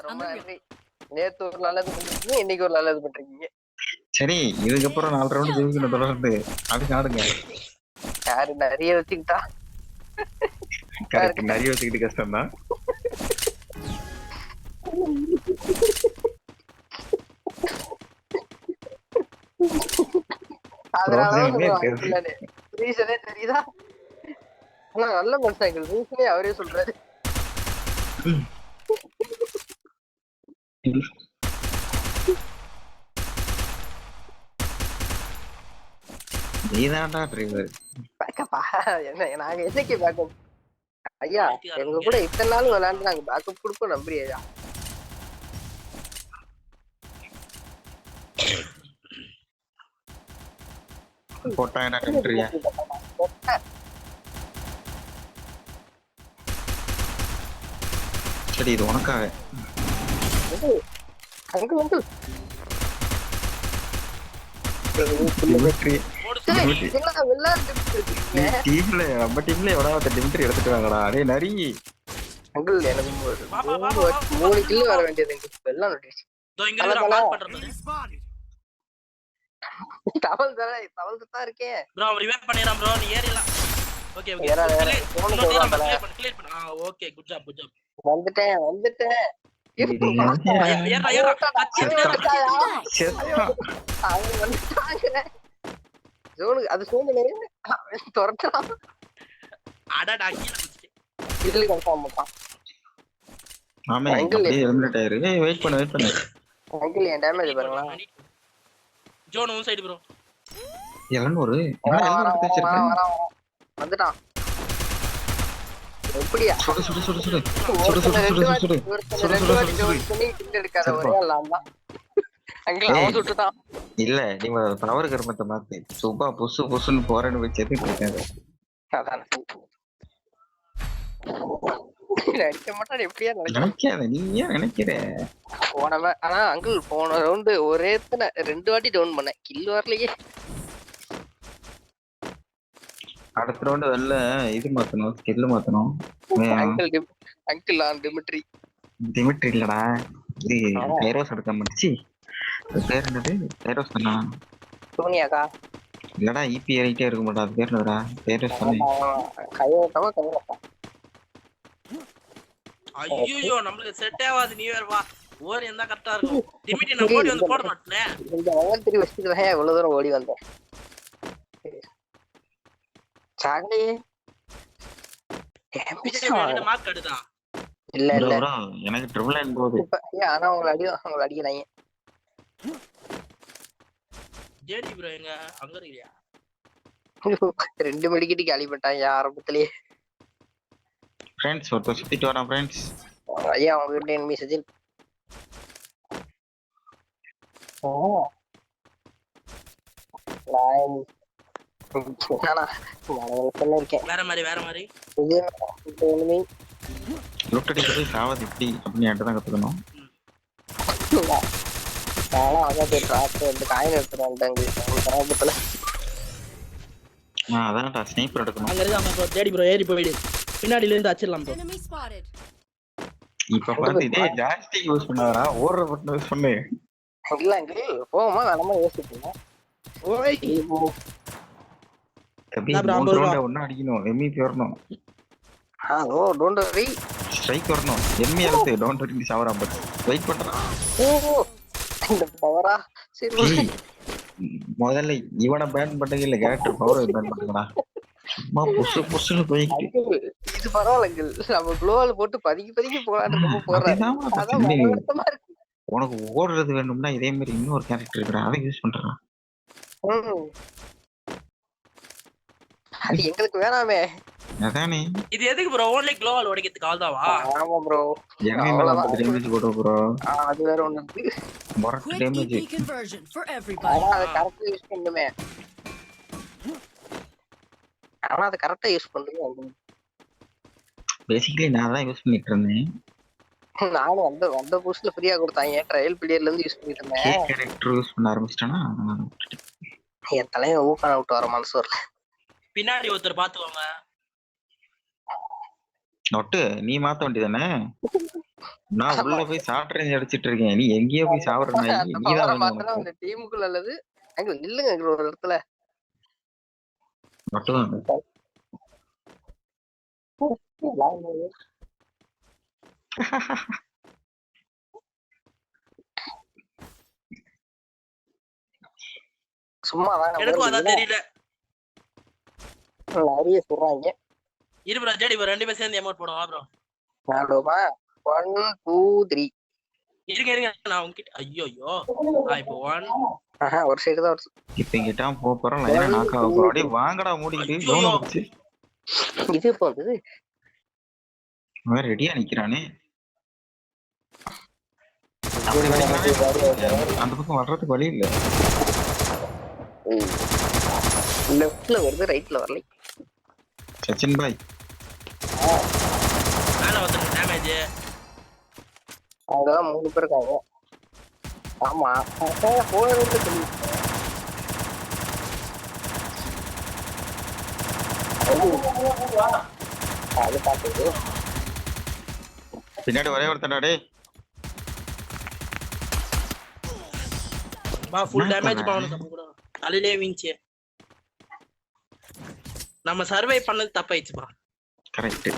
ரொம்ப நன்றி. நேத்து ஒரு நல்லது பண்ணிருக்கீங்க, இன்னைக்கு ஒரு நல்லது பண்றீங்க. சரி, இதுக்கப்புறம் 4 ரவுண்ட் ஜெயிக்கணும் தொடர்ந்து. அதுக்கு ஆடுங்க. யாரு நிறைய வச்சுக்கிட்டா கரெக்ட், நிறைய வச்சுக்கிட்டு கஷ்டம் தான். அதனாலதான் ரீசனே தெரியுதா? ஆனா நல்ல மனுஷன், ரீசனே அவரே சொல்றாரு. நீதான்டா டிரைவர். என்ன நாங்க என்னைக்கு பேக்கப்? ஐயா எங்க கூட இத்தனை நாள் விளையாண்டு நாங்க பேக்கப் கொடுப்போம், நம்புறியா? போட்டா என்ன கண்ட்ரியா? சரி, இது உனக்காக. அங்கிள் அங்கிள் டீம்ல நம்ம டீம்ல எவனாவது டிமிட்ரி எடுத்துட்டு வாங்கடா. அடே நரி அங்கிள், எனக்கு 3 கில் வர வேண்டியது எல்லாம் நோட்டிச்சு. தவள் தானே, தவள் தான் இருக்கேன். ப்ரோ ரிவைவ் பண்ணிராம் ப்ரோ, நீ ஏறிடலாம். ஓகே ஓகே கிளியர் பண்ணு. Okay good job good job. வந்துட்டேன் வந்துட்டேன். ஏறா ஏறா அவங்க வந்துட்டாங்க. ஜோனுக்கு அது சோனே தொரட்டலாம். அடடா கீழ குதிச்சு. கில் கன்ஃபார்ம் பண்ணா. ஆமே அப்படியே எலிமினேட் ஆயிரு. வெயிட் பண்ணு வெயிட் பண்ணு. அங்கிள் என் டேமேஜ் பாருங்களா. Zone one side bro. 700 வந்துட்டான். எப்படியா சுடு சுடு சுடு சுடு சுடு சுடு சுடு சுடு எடுக்காத ஒரே ஆள் தான். அங்கிள் அவன் சுட்டுட்டான். இல்ல நீங்க பவர் கர்மத்தை மாத்தி சுபா புசு புசுன்னு போறேன்னு போய் செத்துட்டு இருக்காங்க. அதானே அடிக்க மாட்டான். எப்படியா நினைக்காத, நீ ஏன் நினைக்கிற? ஆனா அங்கிள் போன ரவுண்டு ஒரே 2 வாட்டி டவுன் பண்ண, கில் வரலையே. அடுத்த ரவுண்டு வெளில இது மாத்தணும், ஸ்கில் மாத்தணும். அங்கிள் டிமிட்ரி டிமிட்ரி இல்லடா, இது பேரோஸ் எடுக்க மாட்டுச்சு. பேர் என்னது? பேரோஸ் தானா? சோனியாக்கா இல்லடா, இபி ஏறிட்டே இருக்க மாட்டா. அது பேர் என்னடா? பேரோஸ் தானே. கையோட்டமா கையோட்டா. ஐயோ நமக்கு செட் ஆகாது. நீ வேற வா, ஓடி வந்தா கரெக்டா இருக்கும். டிமிட்டி நான் ஓடி வந்து போட மாட்டேனே. இந்த அவந்திரி வச்சிட்டு எவ்வளவு தூரம் ஓடி வந்தேன். சாகலே மார்க் அடுதான். இல்ல இல்ல எனக்கு ட்ரிபிள் லைன் போகுது. ஆனா அவங்க அடிக்கிறாங்க. ஜேடி ப்ரோ எங்க அங்க இருக்கியா? 2 மெடிக்கிட்டு காலி பண்ணிட்டாங்க ஆரம்பத்திலேயே. ஃப்ரெண்ட்ஸ் ஒருத்தர் சுத்திட்டு வரான் ஃப்ரெண்ட்ஸ். ஐயா அவங்க கிட்ட எனிமி சஜில். வேற மாதிரி லூட்டடி போய் சாவது இப்படி அப்படின்னு என்கிட்ட தான் கத்துக்கணும். அதான்டா ஸ்னைப்பர் எடுக்கணும். அங்க இருக்காம ப்ரோ, ஜேடி ப்ரோ ஏறி போயிடு, பின்னாடில இருந்து அடிச்சிடலாம் ப்ரோ. இப்ப பாத்து இதே ஜாஸ்டிக் யூஸ் பண்ணாதடா, ஓடுற பட்டன் யூஸ் பண்ணு. இல்ல அங்கிள் போமா வேணாமா யோசிப்பீங்க. ஓய் கபி 3 ரவுண்ட் ஒண்ணா அடிக்கணும். எம்இபி வரணும். Hello don't worry. ஸ்ட்ரைக் வரணும். எம்இ அழுத்து. டோன்ட் வரி ஷவர் அம்பட். வெயிட் பண்றா. ஓ இந்த பவரா சரி. முதல்ல இவனை பேன் பண்ணீங்க இல்ல, கேரக்டர் பவர் பேன் பண்ணுங்கடா. சும்மா புஷு புஷுன்னு போயிட்டு. இது பரவாயில்லைங்க, நம்ம குளோவால் போட்டு பதுக்கி போலான்னு போறான். உனக்கு ஓடுறது வேணும்னா இதே மாதிரி இன்னொரு கேரக்டர் இருக்குடா, அதை யூஸ் பண்றான். அது எங்களுக்கு வேணாமே. அதானே இது எதுக்கு ப்ரோ? ஓன்லி குளோவால் உடைக்கிறதுக்கு ஆல்தாவா? ஆமா ப்ரோ, எம்இ மேல டேமேஜ் போடு ப்ரோ. அது வேற ஒண்ணு இருக்கு, மொரட் டேமேஜ். அது கரெக்ட்டா யூஸ் பண்ணுமே. ஆனா அது கரெக்ட்டா யூஸ் பண்ணுங்க. பேசிக்கலி நான் தான் யூஸ் பண்ணிட்டு இருந்தேன். நானும் வந்த புதுசுல ஃப்ரீயா கொடுத்தாங்க, ட்ரையல் பீரியட்ல இருந்து யூஸ் பண்ணிட்டு இருந்தேன். கேரக்டர் யூஸ் பண்ண ஆரம்பிச்சிட்டேனா என் தலையை ஊக்கான விட்டு வர மனசு வரல. பின்னாடி ஒருத்தர் பாத்துக்கோங்க. நொட்டு நீ மாத்த வேண்டியதானே? நான் உள்ள போய் ஷார்ட் ரேஞ்ச் அடிச்சிட்டு இருக்கேன். நீ எங்கேயோ போய் சாவற நாய். அந்த நீதான் பவரை வேணும் மாத்தினா உனக்கு. அந்த டீமுக்குள்ள அல்லது அங்க இல்லங்க அங்க ஒரு இடத்துல நொட்டு தான். சும்மா எனக்கும் அதான் தெரியல. நிறைய சொல்றாங்க. இரு ப்ரோ ஜேடி ப்ரோ 2 பேரும் சேர்ந்து அமௌண்ட் போடுவோம் ப்ரோ. நாடுமா 1 2 3 இருங்க நான் உங்ககிட்ட ஐயோ இப்போ 1 ஒரு சைடு தான் இப்ப இங்கிட்ட போறோம் லைனா நாக்க போறோம். அப்படியே வாங்கடா மூடிக்கிட்டு ஜோன் வந்துச்சு. இது போகுது. அவன் ரெடியா நிக்கிறானே. அந்த பக்கம் வர்றதுக்கு வழி இல்ல. லெஃப்ட்ல வருது ரைட்ல வரல. சச்சின் பாய் மேல வந்து டேமேஜ். அங்கதான் 3 பேர் இருக்காங்க. ஆமா போனது சொல்லி அது பாத்துது. பின்னாடி ஒரே ஒருத்தடா டேய். பா ஃபுல் டேமேஜ் பாவன தப்பு கூட. தலையிலே விஞ்சி. நம்ம சர்வே பண்ணது தப்பாயிச்சுப்பா. கரெக்ட்.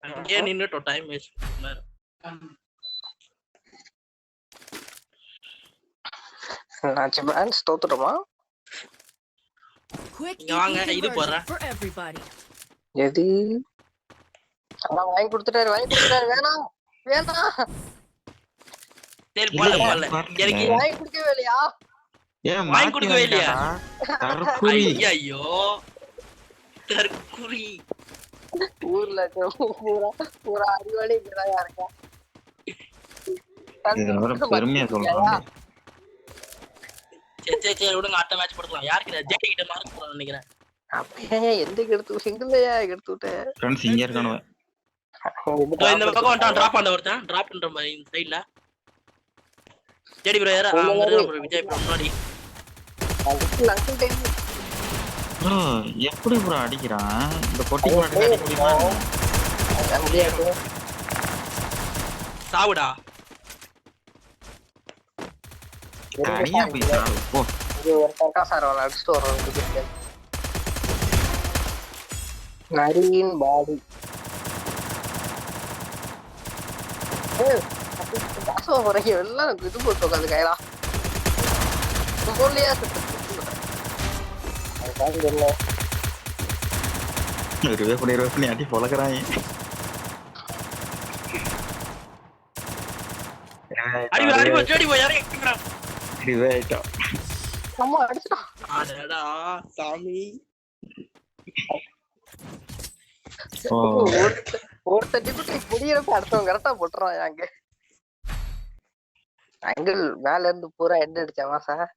அங்கே நின்னுட்டோ டைம் வேஸ்ட் பண்ணாரு. நாச்சு மேன் ஸ்டோத்துறோமா? வாங்க இது போறேன். எது? அண்ணா வாங்கி கொடுத்துட்டாரு வேணாம். சரி போல. எனக்கு வாங்கி கொடுக்கவே இல்லையா? ஏன் வாங்கி கொடுக்கவே இல்லையா? தற்குறி. ஐயோ தற்குறி. ஊர்ல பூரா அறிவாளி இப்படிதான் இருக்கா. இது ஒரு பெருமையா சொல்றாங்க. சரி விடுங்க அடுத்த மேட்ச் போடலாம். யாருக்கு ஜெட்டி கிட்ட மார்க் போறேன்னு நினைக்கிறேன். அப்பே எந்த எடுத்து சிங்கிள்லையா எடுத்து விட்ட ஃப்ரெண்ட்ஸ் இங்க இருக்கானுவ. இந்த பக்கம் வந்துட்டான். டிராப் பண்ண ஒருத்தன் டிராப் பண்ற மாதிரி இந்த சைடுல. ஜெடி ப்ரோ யாரா அங்க விஜய் ப்ரோ முன்னாடி. ப்ரோ எப்படி ப்ரோ அடிக்கிறான்? இந்த பொட்டிக்கு மட்டும் அடிக்க முடியுமா? முடியாது. சாவுடா. தனியா போய் சாவு போ. இது ஒரு டங்கா சார் அவளை அடிச்சுட்டு வர்றோம். நரியின் பாடி எல்லாம் இது போட்டு உட்காந்து கையிலா பொருளையா இருவே அடி பொழக்கிறாங்க. சாமி அடுத்தவங்க கரெக்டா போட்டுறான். அங்க அங்கிள் மேல இருந்து பூரா எண்ட் அடிச்சாமா சார்.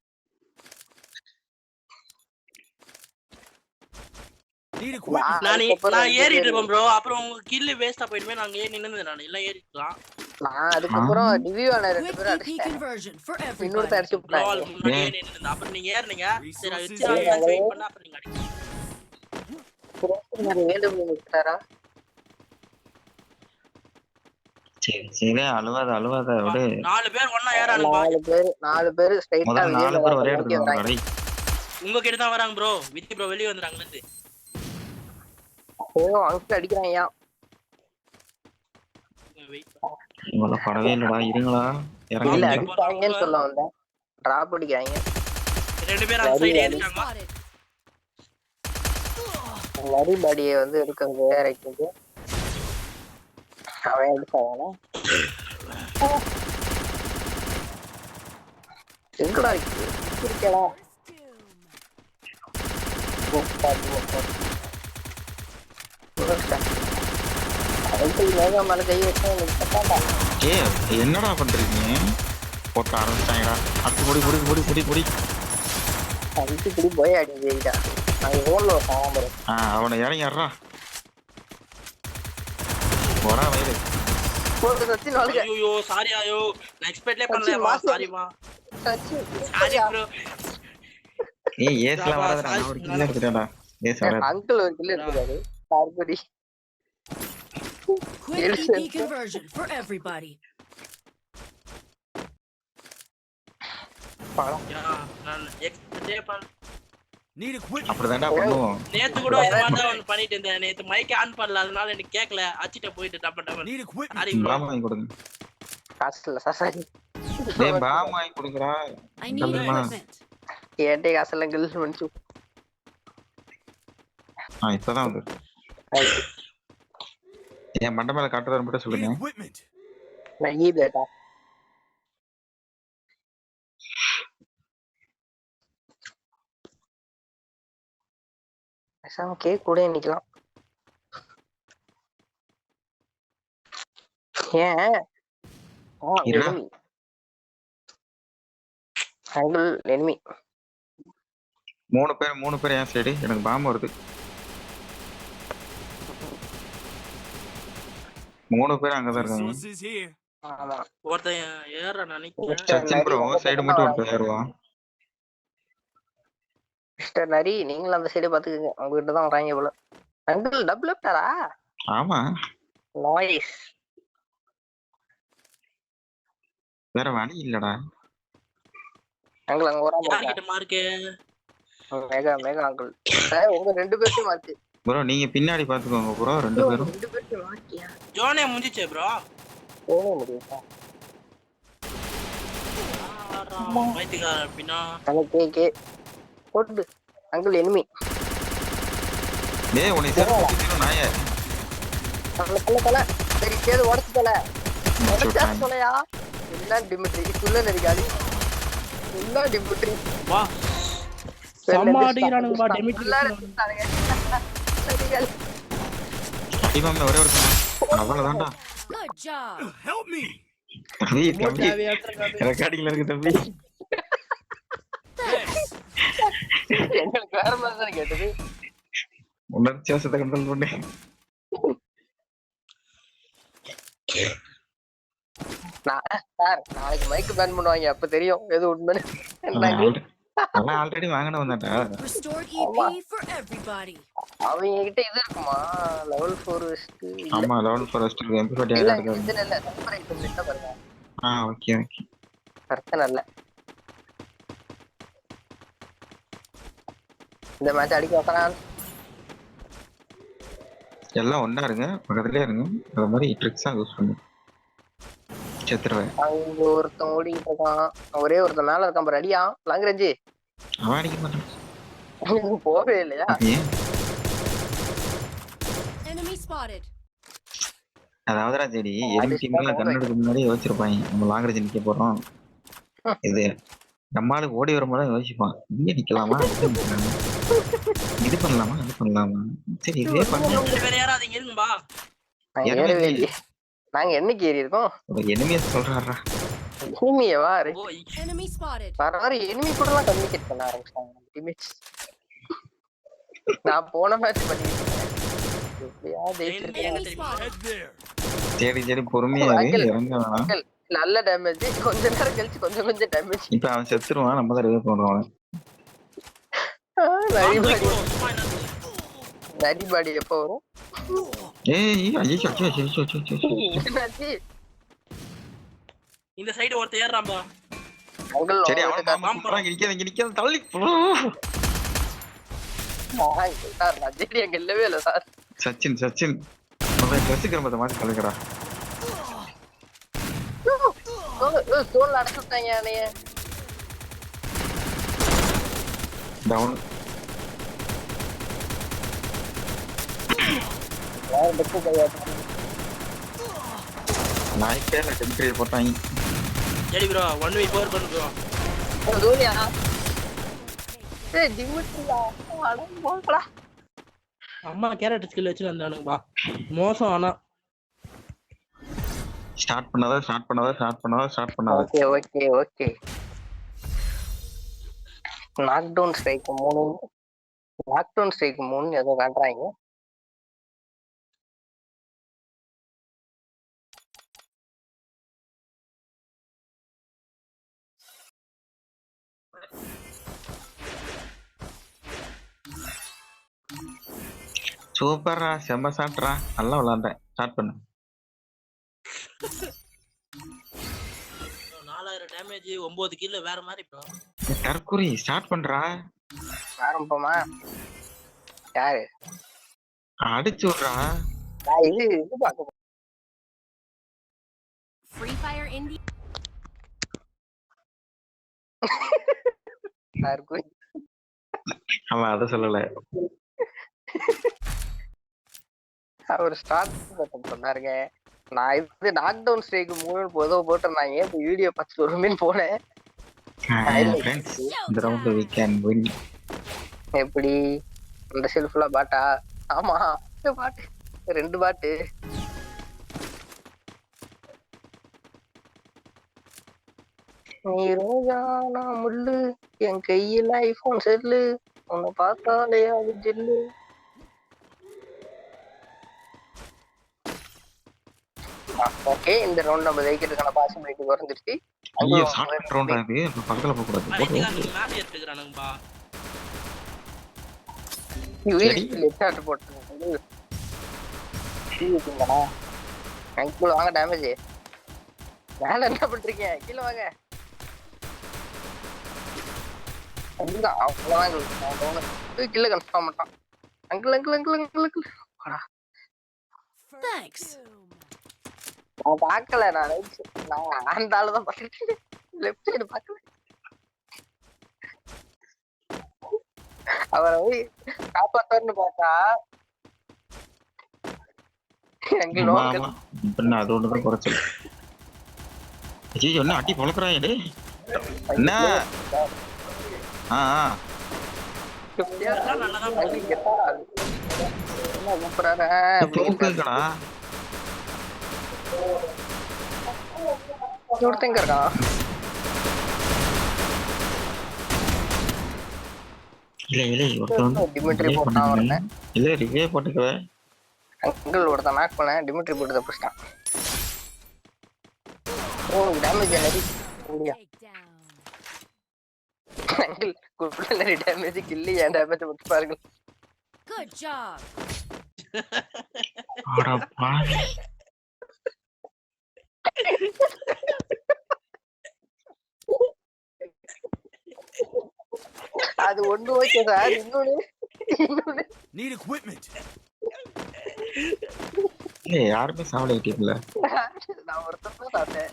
நான் ஏறிட்டு இருப்பேன் ப்ரோ. அப்புறம் உங்க கில் வேஸ்டா போயிடுமே. நாங்க ஏறி நின்னது நான் எல்லாம் ஏறிக்கலாம். நான் அதுக்கப்புறம் டிவியூ ஆன 2 பேரும் அடிச்சேன். இன்னொருத்த அடிச்சு விட்டாங்க. முன்னாடி ஏறி நின்னது. அப்புறம் நீங்க ஏறினீங்க. சரி வச்சு நான் வெயிட் பண்ணா அப்புறம் நீங்க அடிச்சீங்க. மீண்டும் நீங்க விட்டாரா? சரி சரி அழுவாத விடு. 4 பேர் ஒண்ணா ஏறானுங்க. 4 பேர் ஸ்ட்ரைட்டா 4 பேர் ஒரே இடத்துல வராங்க. உங்க கிட்ட தான் வராங்க ப்ரோ. வித்தி ப்ரோ வெளிய வந்தறாங்கல இருந்து. ஓ அங்க அடிக்கறாங்கயா. இவள படவே இல்லடா. இருங்களா இறங்க. இல்ல அடிப்பாங்கன்னு சொல்ல வந்தேன். டிராப் அடிக்கறாங்க. 2 பேர் அந்த சைடு ஏறிட்டாங்க. நரி பாடியை வந்து எடுக்கிறது ரைட்டுக்கு அவன் எடுத்தாங்க. எங்கடா இருக்கடா மேல கை வச்சா என்னடா பண்றீங்க? போட்ட ஆரம்பிச்சாங்கடா. அடுத்து பொடி அடிச்சு குடி போய் அடி ஜெயிடா. அவனை இறங்கிடுறா. போடா வயிறு. ஐயோ சாரி ஆயோ. நான் எக்ஸ்பெக்ட்லே பண்ணலமா. சாரிமா. Sorry bro. ஏய் ஏஸ்ல வராதடா. நான் ஒரு கில் எடுத்துட்டேன்டா. ஏஸ் வராத. அங்கிள் ஒரு கில் எடுத்துட்டாரு. Sorry Quick Yes, EP sir. conversion for everybody. யா, நான் expect பண்ண Need equipment. அப்படிதான்டா பண்ணுவோம். நேத்து கூட இது மாதிரி தான் ஒண்ணு பண்ணிட்டு இருந்தேன். நேத்து மைக் ஆன் பண்ணல, அதனால எனக்கு கேட்கல. அச்சிட்ட போயிட்டு டப்ப டப்ப. Need equipment. Sorry bro. பாம் வாங்கி கொடுங்க. காசு இல்ல சாரி. டேய் பாம் வாங்கி கொடுங்கடா. I need Come on. equipment. ஏன்டே காசு எல்லாம் கில் பண்ணிச்சு. இப்பதான் வந்து. என் மண்டை மேல காட்டுறத மட்டும் Need சொல்லுங்க. equipment. நான் ஈ பேட்டா. பேசாம கேக் கூட நிக்கலாம். ஏன் இருடா. அங்கிள் எனிமி மூணு பேர் ஏன் சைடு எனக்கு பாம் வருது. 3 பேர் அங்கதான் இருக்காங்க. Resources here. ஆமா ஒருத்தன் ஏற நினைக்கிறேன். சச்சின் ப்ரோ சைடு மட்டும் ஒருத்தர் ஏறுவான். மிஸ்டர் நரி நீங்களும் அந்த சைடு பாத்துக்கங்க, உங்ககிட்ட தான் வராங்க போல. அங்கிள் டபுள் லெப்டாரா? ஆமா நாய்ஸ். வேற வழி இல்லடா. அங்கிள் அங்க வராம யார்கிட்ட மார்க்கு? மேகா மேகா அங்கிள் உங்க 2 பேர்த்தையும் மாத்தி. ப்ரோ நீங்க பின்னாடி பாத்துக்கோங்க ப்ரோ 2 பேரும். 2 பேர்த்தையும் மாத்தியா ஜோனே முடிஞ்சிச்சே ப்ரோ. போக முடியுமா? மைத்திகார பின்னா. அங்க கே போட்டு அங்கிள் எனிமி. டேய் உன்னை செருப்பு நாயே. தல சரி கேது உடைச்சு தல. உடைச்சா சொல்லயா? என்ன டிமிட்ரி குள்ள நெரிகாலி. என்ன டிமிட்ரி வா. சம்மா அடிக்குறானுங்க பா டெமிட்ரி. அடிவாமே ஒரே ஒரு அவ்வளவுதான்டா. Good job. Help me. தம்பி ரெக்கார்டிங்ல இருக்கு தம்பி. Thanks. எங்களுக்கு வேற மாதிரி தான் கேட்டது. உணர்ச்சி வசத்தை கண்ட்ரோல் பண்ணு. சார் நாளைக்கு மைக் பேன் பண்ணுவாங்க, அப்ப தெரியும் எது உண்மைன்னு. ஆல்ரெடி வாங்கினவன் தான்டா. Restored EP for everybody. அவங்க கிட்ட இது இருக்குமா லெவல் 4 வெஸ்ட்? ஆமா லெவல் 4 வெஸ்ட் MP40 இல்ல இருக்கு. இதுல இல்ல சூப்பர் ஐட்டம் லிஸ்ட் பாருங்க. ஓகே பிரச்சனை இல்ல. இந்த மேட்ச் அடிக்க வைக்கிறான். எல்லாம் ஒண்ணா இருங்க, பக்கத்துலயே இருங்க. அந்த மாதிரி ட்ரிக்ஸா யூஸ் பண்ணு. செத்துருவேன். அங்க ஒருத்தன் ஓடிட்டு இருக்கான், ஒரே ஒருத்தன் மேல இருக்கான் பாரு. அடியா லாங் ரேஞ்ச். அவன் அடிக்க மாட்டான். போகவே இல்லையா? Enemy spotted. அதாவதுடா சரி எலிமி டீம்ல கண்ணெடுக்கு முன்னாடி யோசிச்சிருப்பாங்க நம்ம லாங் ரேஞ்ச் நிக்க போறோம். இது நம்மளுக்கு ஓடி வரும்போது யோசிப்பான், இங்க நிக்கலாமா இது பண்ணலாமா அது பண்ணலாமா. சரி இதே பண்ணலாம். வேற யாராவது இங்க இருக்கும்பா. ஏறவே இல்லையே. நாங்க என்னைக்கு ஏறி இருக்கோம்? எனிமியை சொல்றாரா? எனிமியவா? Enemy spotted. வர எனிமி கூட எல்லாம் கம்யூனிகேட் பண்ண ஆரம்பிச்சாங்க டீம்மேட்ஸ். நான் போன மேட்ச் பண்ணிட்டு இருக்கேன். எப்படியா ஜெயிச்சிருக்கேன். Enemy spotted. Head there. சரி பொறுமையா இறங்க வேணாம். நல்ல டேமேஜ், கொஞ்ச நேரம் கழிச்சு கொஞ்சம் டேமேஜ். இப்ப அவன் செத்துருவான், நம்ம தான் ரிவைவ் பண்றோம். நரிபாடி எப்ப வரும்? ஏய் ஐயோ என்னாச்சு? இந்த சைடு ஒருத்தன் ஏறாம்பா. அங்கிள் சரி அவன் பாம்பு போறாங்க. நிக்காத தள்ளி போ. சார் நஜேடி அங்க இல்லவே இல்ல சார். சச்சின் அவன் ட்ரெஸ் கிரமத்தை மாத்தி கலக்கடா. ஸ்டோன்ல அடைச்சு விட்டாங்க என்னைய. டவுன் நாய் பேர்ல டெம்பரேச்சர் போட்டாங்க. சரி ப்ரோ 1v4 பண்ணு ப்ரோ. தூரியா ஏய் டிமிட்ரியா அட போடா. அம்மா கேரட் ஸ்கில் வச்சு வந்தானுங்கப்பா. மோசம் ஆனா ஸ்டார்ட் பண்ணாத. ஓகே நாக் டவுன் ஸ்ட்ரைக் 3 ஏதோ காட்டுறாங்க. சூப்பர்ரா, செம்ம சாப்பிட்றா, நல்லா விளாண்டேன். ஸ்டார்ட் பண்ணு. 4000 டேமேஜ் 9 கில் வேற மாதிரி ப்ரோ. தற்குறி ஸ்டார்ட் பண்றா. ஆரம்பமா யாரு அடிச்சு விடுறா. இது பாக்க Free Fire India. அவன் அதை சொல்லல. அவர் ஸ்டார்ட் சொன்னாருங்க. நான் இது நாக் டவுன் ஸ்ட்ரைக் 3 போட்டிருந்தாங்க. இப்போ வீடியோ பார்த்துட்டு வருமேன்னு போனேன். ஃப்ரெண்ட்ஸ் இந்த ரவுண்ட் we can win. எப்படி இந்த செல்ஃப்ல பாட்டா? ஆமா பாட்டு 2 பாட்டு. நீ ரோஜா நான் முள்ளு என் கையில் ஐபோன் செல்லு உன்னை பார்த்தாலே அது ஜெல்லு. ஓகே இந்த ரவுண்ட் நம்ம ஜெயிக்கிறதுக்கான பாசிபிலிட்டி குறைஞ்சிருச்சு. ஐயோ ஷார்ட் ரவுண்டா இது. அப்ப பக்கத்துல போக கூடாது. அடிக்காதீங்க மேல ஏத்துக்கறானுங்கப்பா. லெஃப்ட் போட்டு அங்கிள் வாங்க டேமேஜ். மேல என்ன பண்றீங்க? கீழே வாங்க. கீழே கன்ஃபார்ம் பண்ணிட்டான். Uncle uncle uncle uncle uncle Thanks. நான் பார்க்கல. நான் அந்த ஆளுதான் பார்த்துட்டு லெஃப்ட் சைடு பார்க்கல. அவரை போய் காப்பாத்தன்னு பார்த்தா அது ஒண்ணுதான் குறைச்சல். என்ன அட்டி பொழக்கிறான் டே என்ன? ஒருத்தங்க இருக்கான். டிமிட்ரி போட்டான் ஒருத்தன். இல்ல ரிவே போட்டுக்கவே. அங்கிள் ஒருத்தன் நாக் பண்ணேன். டிமிட்ரி போட்டு தப்பிச்சிட்டான். ஓ டேமேஜ் என்னது? அங்கிள் குட்ல டேமேஜ் கில்லி ஏன் டேமேஜ் போட்டு பாருங்க. Good job. அடப்பா. அது ஒண்ணு ஓகே சார். இன்னொன்னு Need equipment. இல்ல யாருமே சாவல டீம்ல. நான் ஒருத்தன் சாப்பிட்டேன்.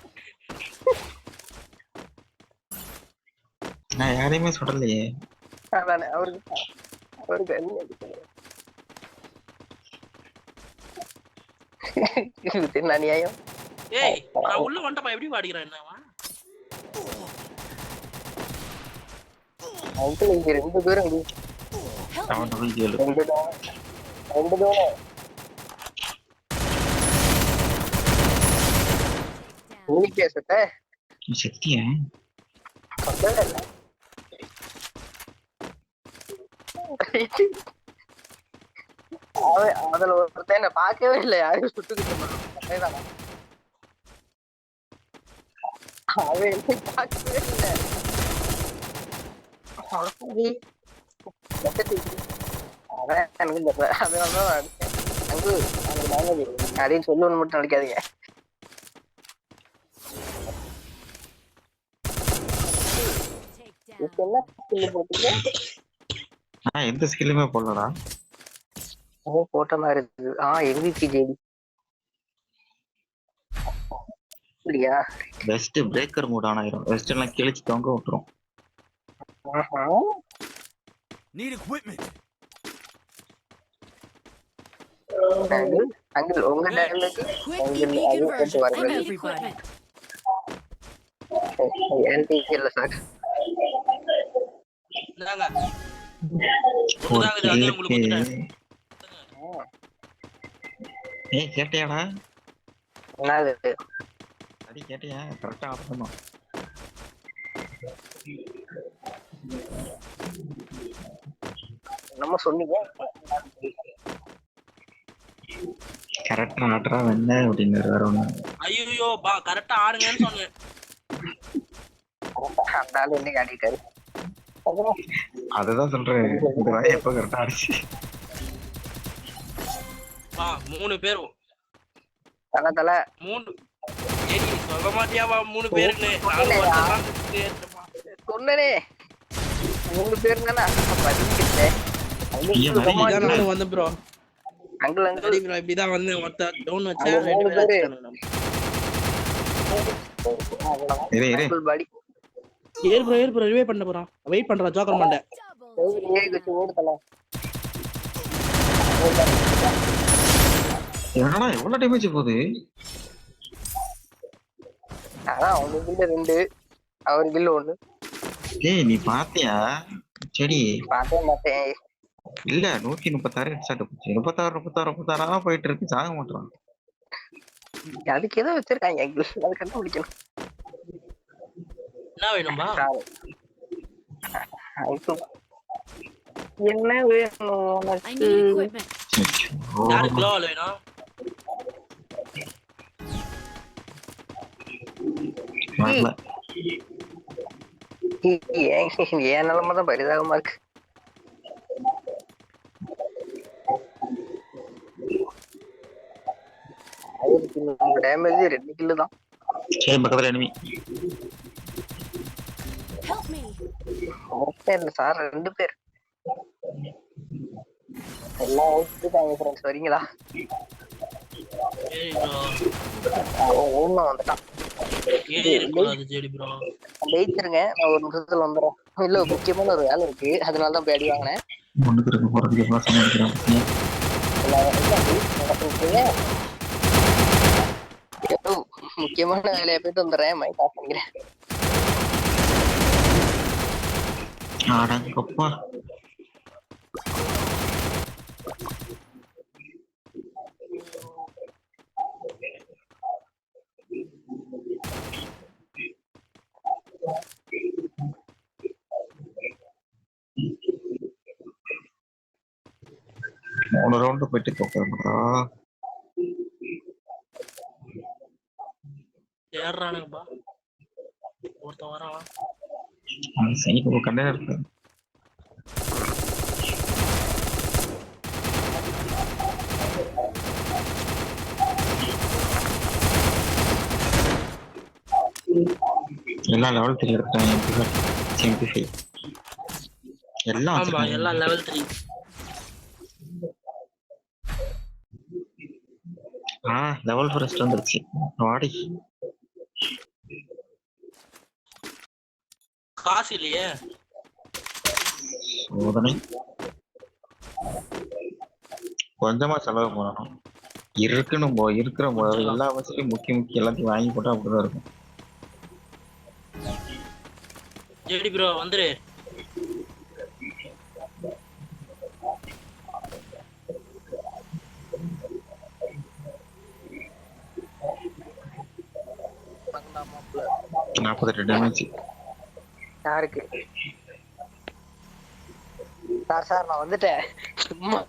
நான் யாரையுமே சொல்லலையே. அதானே அவருக்கு என்ன நியாயம்? ஏய் நான் உள்ள வந்துட்டப்பா. எப்படி பாடிக்கிறான் என்னவா? அங்கிள் இங்க 2 பேரும் அவன் டபுள் கேளு. 2 தோணும். நீக்கே சட்டை சக்தியா அதுல ஒருத்தன் என்ன பார்க்கவே இல்லை. யாரும் சுட்டுக்கிட்டு அவன் பார்க்கவே இல்லை. அப்படின்னு சொல்லணும்னு மட்டும் நினைக்காதீங்க. எந்த ஸ்கில்லுமே போடலடா. போட்ட மாதிரி இருக்குது. MVP ஜேடி இல்லையா? பெஸ்ட் பிரேக்கர் மூட் ஆன் ஆயிரும். வெஸ்ட் எல்லாம் கிழிச்சு தொங்க விட்டுரும். Need equipment. அங்கிள் உங்க டேமேஜ் Everybody. இல்ல சார். இந்தாங்க. புதுசாக அதே உங்களுக்கு கொடுத்துட்டேன். ஏய் கேட்டியாடா? என்னது? அடி கேட்டியா? கரெக்டா ஆடணும். நம்ம சொன்னீங்க கரெக்டா ஆடுறா என்ன அப்படின்னு வேற ஒண்ணு. ஐயோ பா கரெக்டா ஆடுங்கன்னு சொன்னேன். அந்த ஆளு இன்னைக்கு ஆடிட்டாரு. அதுதான் சொல்றேன். இந்த வாய் எப்ப கரெக்டா ஆடிச்சு. 3 பேரும் தல தல மூணு ஏய் நீ சொல்ல மாட்டியாவா 3 பேருன்னு நானும் ஒருத்தன் சொன்னனே 3 பேர் தானே பதிக்கிட்டே இதான் நானும் வந்தேன் ப்ரோ அங்கிள் சரி ப்ரோ இப்படிதான் வந்தேன் மொத்த டவுன் வச்சா 2 பேர் அடிச்சானுங்க அங்கிள் பாடி ஏர் ப்ரோ ரிவைவ் பண்ண போறான் வெயிட் பண்றான் ஜோக்கர் மண்ட ஏறி வச்சு ஓடுதல என்னடா எவ்வளவு டேமேஜ் போகுது? அதான் அவங்க கிட்ட 2 அவர் கில்ல 1 டேய் நீ பாத்தியா? சரி பார்த்தே மாட்டேன் இல்ல 136 ஹெட்ஷாட் போச்சு. 36 போயிட்டு இருக்கு, சாக மாட்டான். அதுக்கு ஏதோ வச்சிருக்காங்க அங்கிள் அது கண்டுபிடிக்கணும் என்ன வேணும்பா அங்கிள் என்ன வேணும் I need equipment. யாரு க்ளோவல் வேணும் வரல. ஏன் நிலைமை தான் பரிதாபமா இருக்கு டேமேஜ் 2 கில்லு தான் சரி பக்கத்துல enemy. Help me. இல்ல சார் 2 பேர் எல்லாம் ஓடிட்டாங்க ஃப்ரெண்ட்ஸ் வரீங்களா ஏய் ப்ரோ ஒண்ணு வந்துட்டான் ஏறி போகாது ஜெடி ப்ரோ ஜெயிச்சிருங்க நான் ஒரு நிமிஷத்துல வந்துடுறேன் இல்ல முக்கியமான ஒரு வேலை இருக்கு அதனாலதான் போய் அடி வாங்கினேன் ஒண்ணுக்கு இருக்கு போறதுக்கு எவ்வளவு சமயம் எடுக்கிறேன். முக்கியமான வேலையை போயிட்டு வந்துடுறேன் மைக் ஆஃப் பண்ணிக்கிறேன் அடங்கப்பா. மூணு ரவுண்டு போயிட்டு போறா. ஏறானுங்கப்பா ஒருத்தன் வரான் சைக்கு கண்டே இருக்கு. எல்லாம் லெவல் 3 எடுத்துட்டாங்க. MP5 எல்லாம் ஆமா எல்லாம் லெவல் 3 லெவல் 4 வந்துருச்சு. வாடி காசு இல்லையே சோதனை. கொஞ்சமா செலவு பண்ணணும். இருக்கணும் இருக்கிற எல்லா வசதியும் முக்கிய எல்லாத்தையும் வாங்கி போட்டா அப்படிதான் இருக்கும். ஜெடி ப்ரோ வந்துரு நாற்பது டேமேஜ் யாருக்கு சார் நான் வந்துட்டேன் சும்மா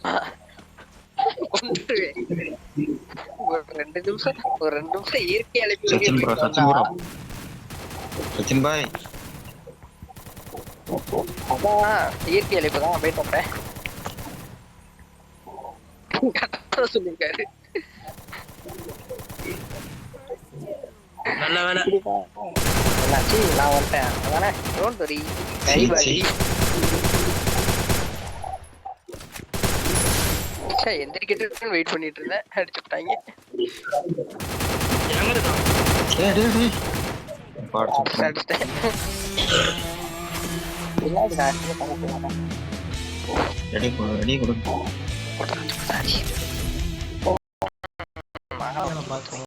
ஒரு 2 நிமிஷம் இயற்கை சச்சின் ப்ரோ சச்சின் பாய் அதான் இயற்கை அழைப்பு தான் போயிட்டு வந்தேன் சொல்லிருக்காரு நல்ல வேலை என்னாச்சு நான் வந்துட்டேன் அதானே டோன்ட் வரி கைபாடி எந்திரிக்கிட்டு வெயிட் பண்ணிட்டு இருந்தேன் அடிச்சுட்டாங்க எங்க இருக்கான் அடிச்சிட்டேன் ரெடி கொடுங்க. பார்த்தோம்